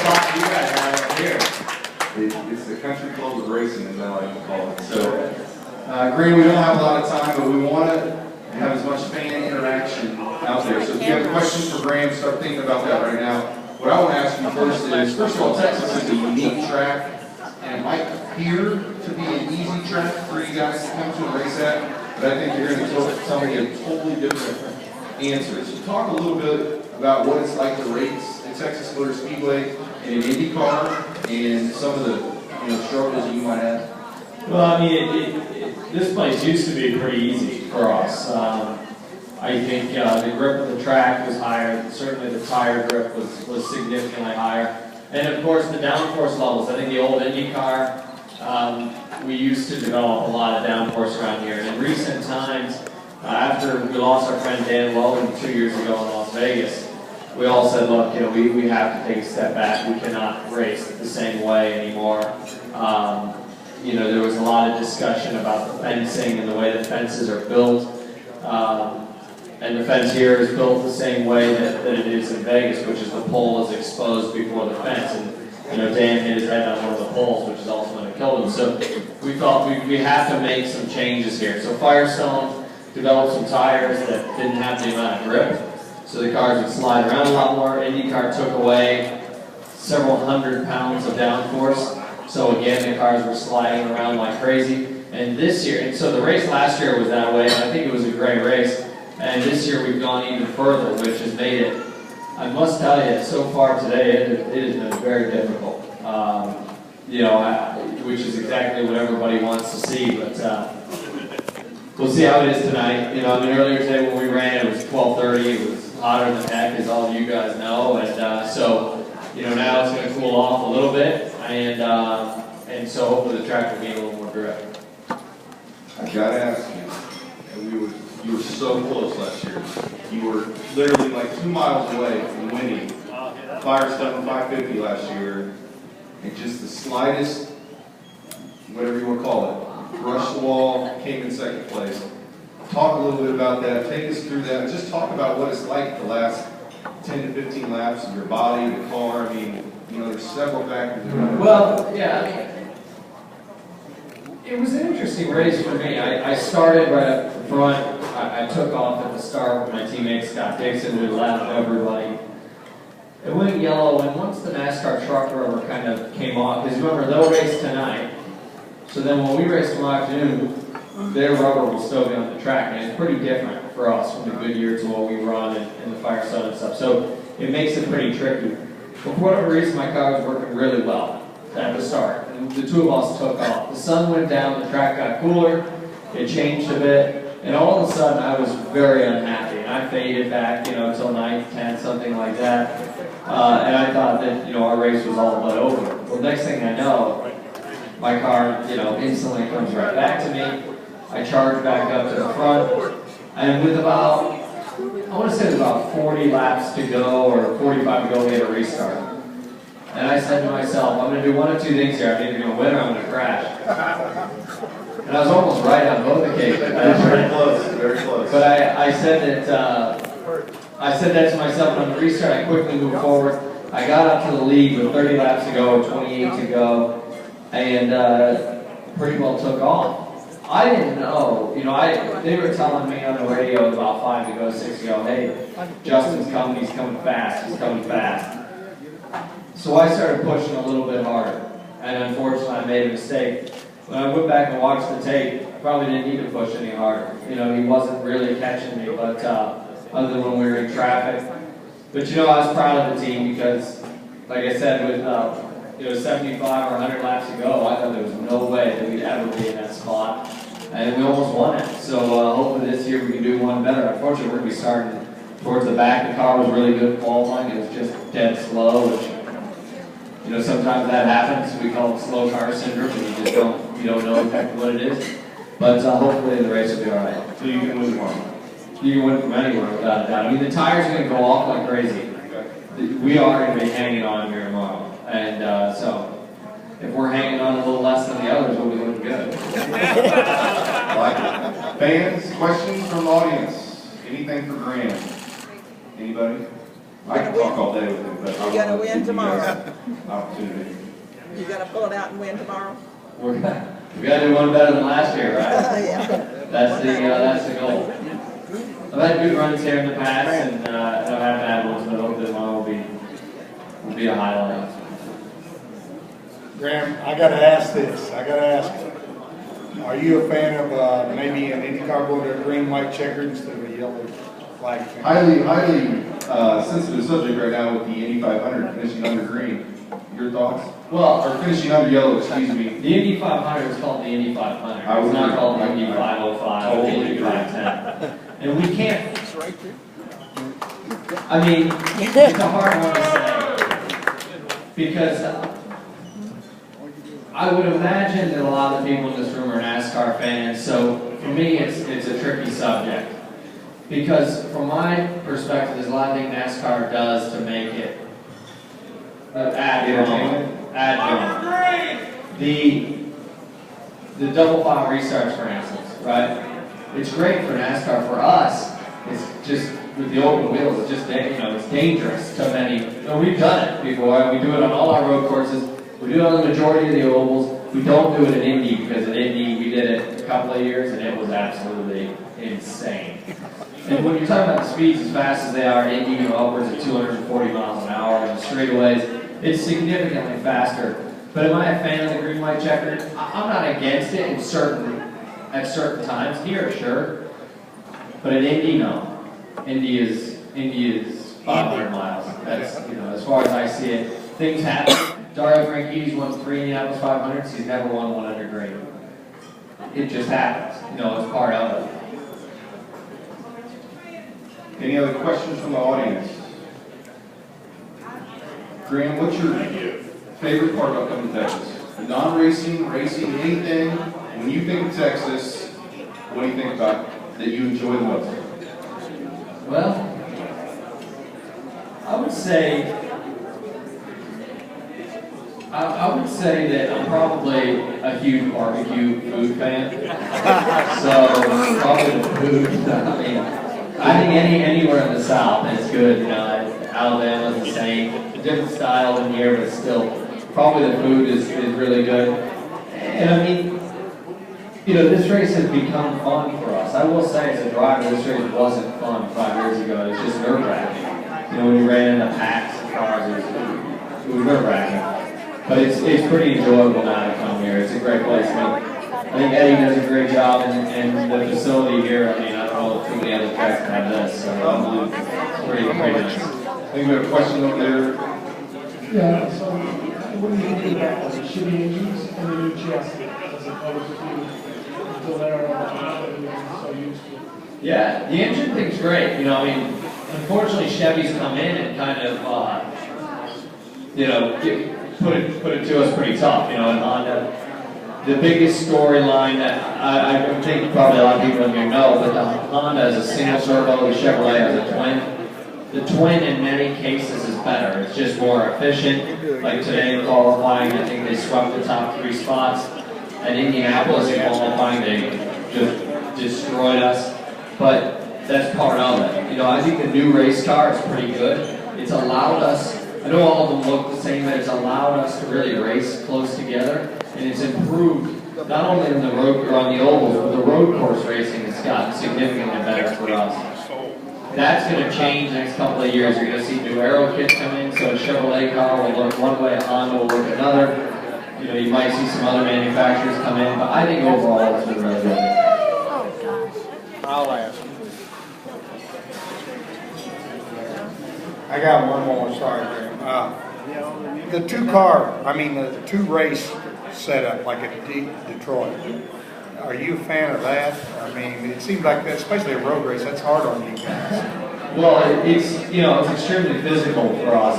spot you guys have up here. It's the country club of racing, as I like to call it. So, Green, we don't have a lot of time, but we want to have as much fan interaction out there. So if you have a question for Graham, start thinking about that right now. What I want to ask you first is, first of all, Texas is a unique track, and it might appear to be an easy track for you guys to come to and race at, but I think you're going to tell me a totally different answer. So talk a little bit about what it's like to race at Texas Motor Speedway and in IndyCar, and some of the struggles you might have. Well, I mean, this place used to be pretty easy for us. I think the grip of the track was higher. Certainly the tire grip was significantly higher. And of course the downforce levels. I think the old IndyCar, we used to develop a lot of downforce around here. And in recent times, after we lost our friend Dan Weldon 2 years ago in Las Vegas, we all said, look, we have to take a step back. We cannot race the same way anymore. There was a lot of discussion about the fencing and the way the fences are built. And the fence here is built the same way that it is in Vegas, which is the pole is exposed before the fence. And Dan hit his head on one of the poles, which is ultimately killed him. So we thought we have to make some changes here. So Firestone developed some tires that didn't have the amount of grip, so the cars would slide around a lot more. IndyCar took away several hundred pounds of downforce. So again, the cars were sliding around like crazy. And this year, and so the race last year was that way, and I think it was a great race. And this year we've gone even further, which has made it, I must tell you, so far today, it has been very difficult. Which is exactly what everybody wants to see, but we'll see how it is tonight. Earlier today when we ran, it was 12:30, it was hotter than heck, as all of you guys know, and now it's going to cool off a little bit, and so hopefully the track will gain a little more grip. I gotta ask you, you were so close last year. You were literally like 2 miles away from winning Firestone550 last year, and just the slightest, whatever you want to call it, brushed the wall, came in second place. Talk a little bit about that. Take us through that. Just talk about what it's like the last 10 to 15 laps of your body, the car. I mean, there's several factors. Well, yeah. It was an interesting race for me. I started right up the front. I took off at the start with my teammate Scott Dixon. We lapped everybody. It went yellow, and once the NASCAR truck rubber kind of came off, because remember, they'll race tonight. So then when we race tomorrow afternoon, their rubber will still be on the track, and it's pretty different for us from the Goodyear to what we run and the Firestone and stuff. So it makes it pretty tricky. But for whatever reason, my car was working really well at the start. And the two of us took off. The sun went down, the track got cooler, it changed a bit, and all of a sudden I was very unhappy. And I faded back, until 9th, 10th, something like that. And I thought that, our race was all but over. Well, next thing I know, my car, instantly comes right back to me. I charge back up to the front, and with about, I want to say about 40 laps to go, or 45 to go, we had a restart. And I said to myself, I'm going to do one of two things here. I'm either going to win or I'm going to crash. And I was almost right on both occasions. Very close, very close. But I said that to myself, and on the restart, I quickly moved forward. I got up to the lead with 30 laps to go, 28 to go, and pretty well took off. I didn't know, they were telling me on the radio about 5 to go, 6 to go, hey, Justin's coming, he's coming fast, he's coming fast. So I started pushing a little bit harder, and unfortunately I made a mistake. When I went back and watched the tape, I probably didn't need to push any harder. He wasn't really catching me, but other than when we were in traffic. But I was proud of the team because, like I said, with 75 or 100 laps to go, I thought there was no way that we'd ever be in that spot. And we almost won it. So hopefully this year we can do one better. Unfortunately, we're going to be starting towards the back. The car was really good qualifying. It was just dead slow, which, sometimes that happens. We call it slow car syndrome, and you don't know exactly what it is. But hopefully the race will be all right. So you can win tomorrow. You can win from anywhere without a doubt. I mean, the tires are going to go off like crazy. We are going to be hanging on here tomorrow. And so, if we're hanging on a little less than the others, we'll be looking good. Fans, questions from the audience? Anything for Graham? Anybody? I can talk all day with him, but You gonna win tomorrow? Opportunity. You gonna pull it out and win tomorrow? We gotta do one better than last year, right? Yeah. That's the goal. I've had good runs here in the past, and I've had bad ones, but I hope that one will be a highlight. Graham, I gotta ask this. Are you a fan of maybe an IndyCar going to a green, white checkered instead of a yellow flag? Highly sensitive subject right now with the Indy 500 finishing under green. Your thoughts? Well, Or finishing under yellow, excuse me. the Indy 500 is called the Indy 500. I would It's not agree. called the Indy 505 or the Totally Indy agree. 510. And we can't. I mean, it's a hard one to say because I would imagine that a lot of the people in this room are NASCAR fans. So for me, it's a tricky subject because from my perspective, there's a lot of things NASCAR does to make it add drama. The double file restarts, for instance, right? It's great for NASCAR. For us, it's just with the open wheels. It's just it's dangerous to many. We've done it before. We do it on all our road courses. We do it on the majority of the ovals. We don't do it at Indy because at Indy we did it a couple of years and it was absolutely insane. And when you're talking about the speeds as fast as they are at Indy, upwards of 240 miles an hour on the straightaways, it's significantly faster. But am I a fan of the green white checkered? I'm not against it at certain times. Here, sure. But at Indy, no. Indy is 500 miles. That's as far as I see it. Things happen. Dario Franchitti's won 3 Indianapolis 500s. He's never won one under green. It just happens. It's part of it. Any other questions from the audience? Graham, what's your favorite part about coming to Texas? Non-racing, racing, anything. When you think of Texas, what do you think about that you enjoy the most? Well, I would say that I'm probably a huge barbecue food fan. So probably the food. I think anywhere in the South is good. Alabama's the same, different style in here, but still, probably the food is really good. And I mean, this race has become fun for us. I will say, as a driver, this race wasn't fun 5 years ago. It was just nerve-wracking. When you ran in the packs of cars, it was nerve-wracking. But it's pretty enjoyable now to come here. It's a great place. I think Eddie does a great job, and the facility here. I don't know too many other tracks that have this. So pretty nice. I think we have a question over there. Yeah, so what do you think about the shitty engines and the new chassis as opposed to until they're so used to? Yeah, the engine thing's great. Unfortunately, Chevy's come in and kind of, put it to us pretty tough. And Honda, the biggest storyline that I think probably a lot of people in here know, but the Honda is a single turbo, the Chevrolet has a twin. The twin in many cases is better. It's just more efficient. Like today in qualifying, I think they swept the top 3 spots. At Indianapolis in qualifying, they just destroyed us. But that's part of it. I think the new race car is pretty good. It's allowed us, I know all of them look the same, but it's allowed us to really race close together. And it's improved not only in the road or on the ovals, but the road course racing has gotten significantly better for us. That's going to change the next couple of years. You're going to see new aero kits come in, so a Chevrolet car will look one way, a Honda will look another. You might see some other manufacturers come in, but I think overall it's been really good. I'll ask. I got one more, sorry, Graham. The two race setup, like at Detroit. Are you a fan of that? It seems like that, especially a road race, that's hard on you guys. Well, it's extremely physical for us.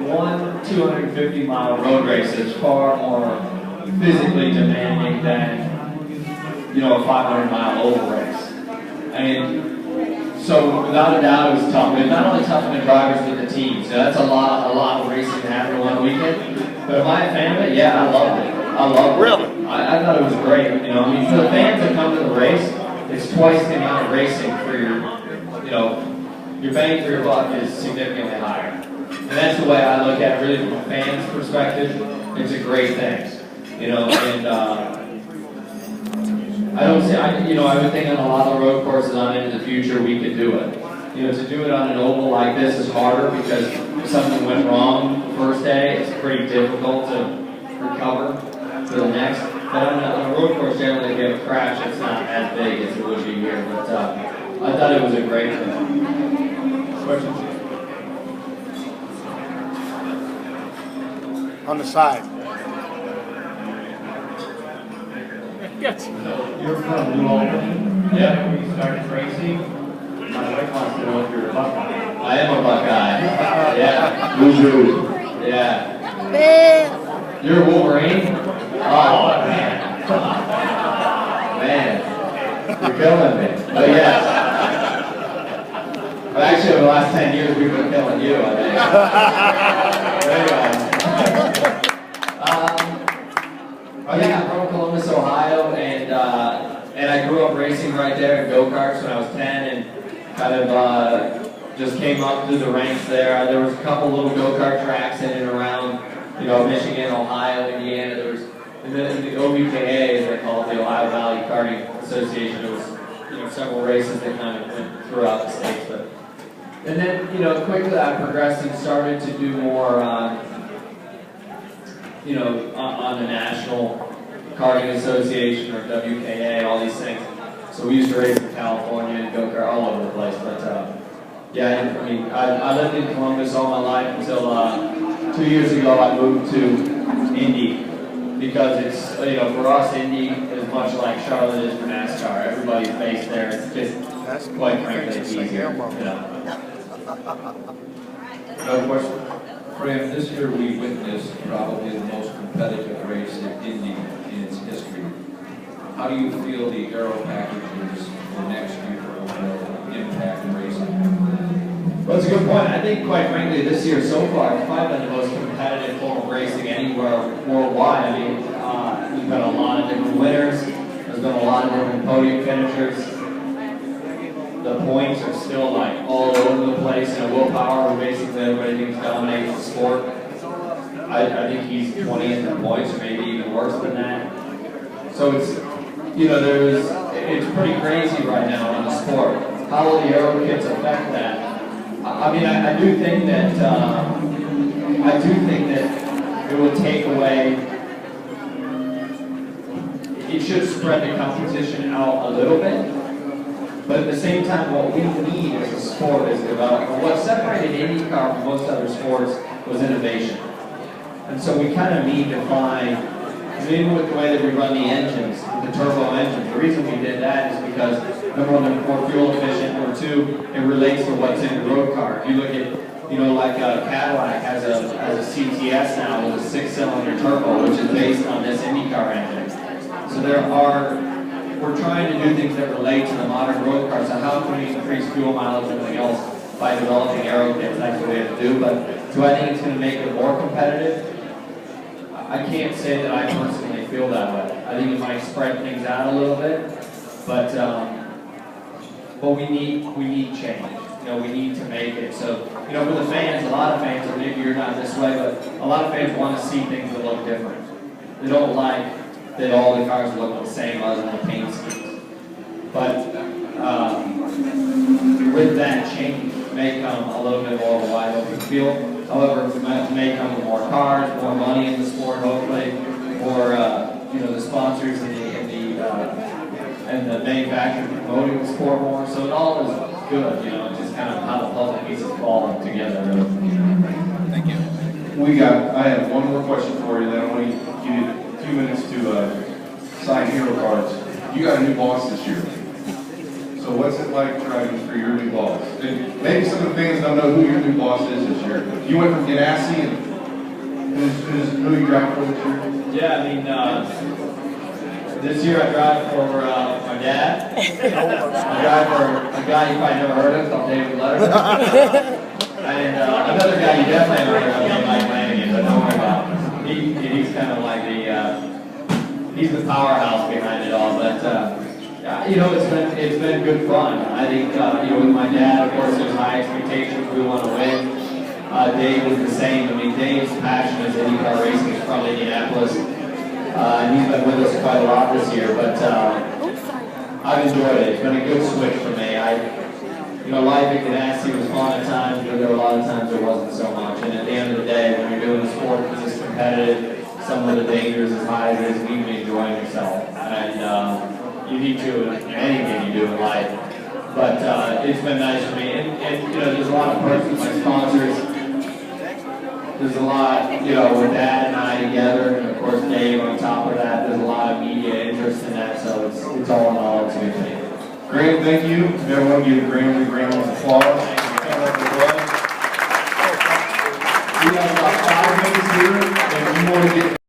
One 250-mile road race is far more physically demanding than a 500-mile oval race. So without a doubt, it was tough. It's not only tough on the drivers, but the teams. That's a lot of racing to happen one weekend. But am I a fan of it? Yeah, I loved it. I loved it. Really? I thought it was great. For the fans that come to the race, it's twice the amount of racing for your, your bang for your buck is significantly higher. And that's the way I look at it, really from a fan's perspective. It's a great thing, you know, and I don't see, I would think on a lot of road courses on into the future we could do it. You know, to do it on an oval like this is harder because if something went wrong the first day, it's pretty difficult to recover for the next. But on a road course, generally, if you have a crash, it's not as big as it would be here. But I thought it was a great thing. Questions? On the side. Yes. You're from New Albany? Yeah. When you started racing, my wife wants to know if you're a Buckeye. I am a Buckeye. Yeah. Woo-hoo. Yeah. You're a Wolverine? Oh, man. Man. You're killing me. But yes. Well, actually, over the last 10 years, we've been killing you, I think. Yeah, I'm from Columbus, Ohio, and I grew up racing right there in go-karts when I was 10, and kind of just came up through the ranks there. There was a couple little go-kart tracks in and around, you know, Michigan, Ohio, Indiana. There was, and then the OVKA, as they call it, the Ohio Valley Karting Association, there was, you know, several races that kind of went throughout the states. But, and then, you know, quickly I progressed and started to do more, you know, on the National Karting Association or WKA, all these things. So we used to race in California and go-kart all over the place. But yeah, I mean, I lived in Columbus all my life until 2 years ago I moved to Indy because it's, you know, for us Indy is much like Charlotte is for NASCAR. Everybody's based there. It's just quite frankly it's easier. Another question? Graham, this year we witnessed probably the most competitive race in Indy in its history. How do you feel the aero packages for next year will impact racing? Well, that's a good point. I think, quite frankly, this year so far, it's probably been the most competitive form of racing anywhere worldwide. I mean, we've got a lot of different winners. There's been a lot of different podium finishers. The points are still like all over the place. You know, Will Power, who basically everybody thinks dominates the sport. I think he's 20th in points, or maybe even worse than that. So it's, you know, it's pretty crazy right now in the sport. How will the aero kits affect that? I mean, I do think that it will take away. It should spread the competition out a little bit. But at the same time, what we need as a sport is development. What separated IndyCar from most other sports was innovation. And so we kind of need to find, even with the way that we run the engines, the turbo engines, the reason we did that is because, number one, they're more fuel efficient, number two, it relates to what's in the road car. If you look at, you know, like Cadillac has a CTS now with a 6-cylinder turbo, which is based on this IndyCar engine. So we're trying to do things that relate to the modern road car. So how can we increase fuel mileage and everything else by developing aero kits? That's what we have to do. But do I think it's going to make it more competitive? I can't say that I personally feel that way. I think it might spread things out a little bit, but we need change. You know, we need to make it so. You know, for the fans, a lot of fans, or maybe you're not this way, but a lot of fans want to see things that look different. They don't like that all the cars look the same other than the paint schemes. But with that change may come a little bit more of a wide open field. However, it may come with more cars, more money in the sport, hopefully, more you know, the sponsors and the manufacturers promoting the sport more. So it all is good, you know, it's just kind of how the puzzle pieces fall together. Thank you. I have one more question for you, then I want to give you 2 minutes to sign hero cards. You got a new boss this year. So what's it like driving for your new boss? And maybe some of the fans don't know who your new boss is this year. You went from Ganassi, and who you driving for this year? Yeah, I mean, this year I drive for my dad. I drive for a guy you probably never heard of called David Letterman. And another guy you definitely haven't heard of named Mike Lanigan, but don't worry about him. He's kind of like he's the powerhouse behind it all. But You know, it's been good fun. I think, you know, with my dad, of course, there's high expectations. We want to win. Dave is the same. I mean, Dave's passion is IndyCar racing. He's from Indianapolis. And he's been with us quite a lot this year, but I've enjoyed it. It's been a good switch for me. You know, life at Ganassi was fun at times, but there were a lot of times there wasn't so much. And at the end of the day, when you're doing a sport that's as competitive, some of the dangers as high as it is, you need to be enjoying yourself. And you need to in anything you do in life. But it's been nice for me. And you know, there's a lot of perks with my sponsors. There's a lot, you know, with Dad and I together, and of course Dave on top of that. There's a lot of media interest in that, so it's all in all, it's a good thing. Graham, thank you. Everyone give Graham the applause.